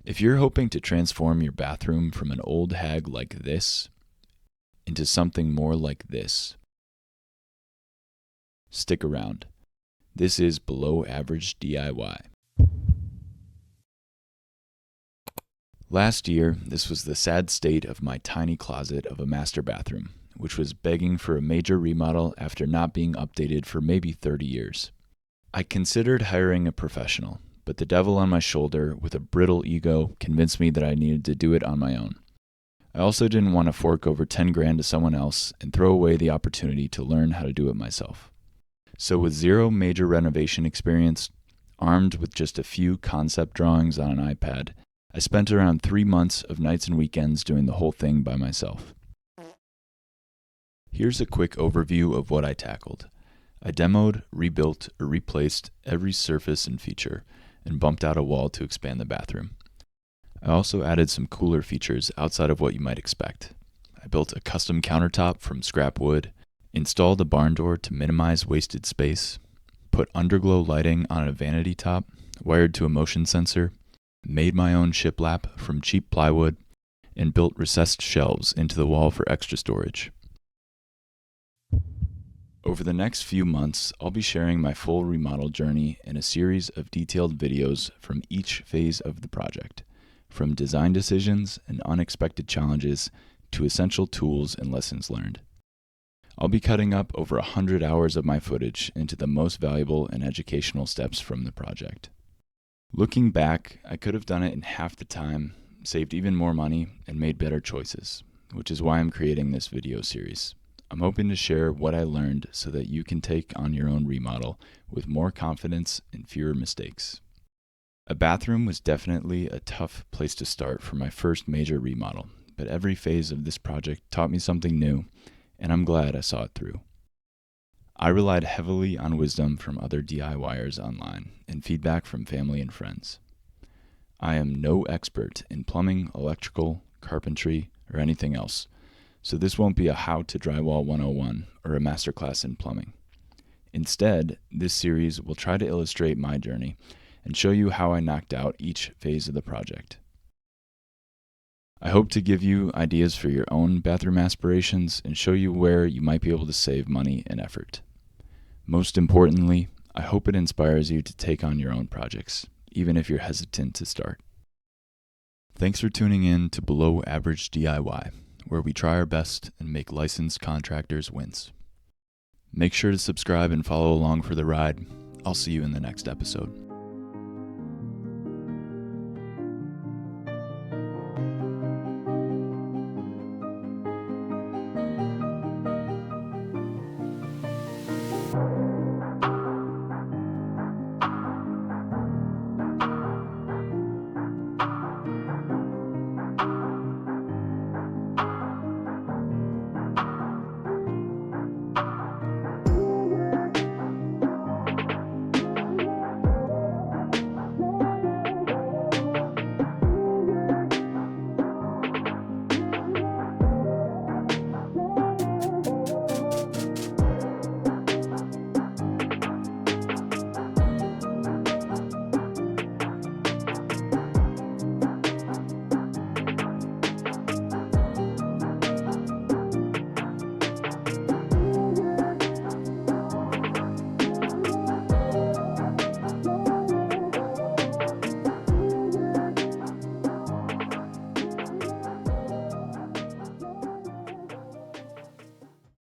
If you're hoping to transform your bathroom from an old hag like this into something more like this, stick around. This is Below Average DIY. Last year, this was the sad state of my tiny closet of a master bathroom, which was begging for a major remodel after not being updated for maybe 30 years. I considered hiring a professional, but the devil on my shoulder with a brittle ego convinced me that I needed to do it on my own. I also didn't want to fork over 10 grand to someone else and throw away the opportunity to learn how to do it myself. So with zero major renovation experience, armed with just a few concept drawings on an iPad, I spent around 3 months of nights and weekends doing the whole thing by myself. Here's a quick overview of what I tackled. I demoed, rebuilt, or replaced every surface and feature, and bumped out a wall to expand the bathroom. I also added some cooler features outside of what you might expect. I built a custom countertop from scrap wood, installed a barn door to minimize wasted space, put underglow lighting on a vanity top, wired to a motion sensor, made my own shiplap from cheap plywood, and built recessed shelves into the wall for extra storage. Over the next few months, I'll be sharing my full remodel journey in a series of detailed videos from each phase of the project, from design decisions and unexpected challenges to essential tools and lessons learned. I'll be cutting up over 100 hours of my footage into the most valuable and educational steps from the project. Looking back, I could have done it in half the time, saved even more money, and made better choices, which is why I'm creating this video series. I'm hoping to share what I learned so that you can take on your own remodel with more confidence and fewer mistakes. A bathroom was definitely a tough place to start for my first major remodel, but every phase of this project taught me something new, and I'm glad I saw it through. I relied heavily on wisdom from other DIYers online and feedback from family and friends. I am no expert in plumbing, electrical, carpentry, or anything else, so this won't be a How to Drywall 101 or a masterclass in plumbing. Instead, this series will try to illustrate my journey and show you how I knocked out each phase of the project. I hope to give you ideas for your own bathroom aspirations and show you where you might be able to save money and effort. Most importantly, I hope it inspires you to take on your own projects, even if you're hesitant to start. Thanks for tuning in to Below Average DIY, where we try our best and make licensed contractors wins. Make sure to subscribe and follow along for the ride. I'll see you in the next episode.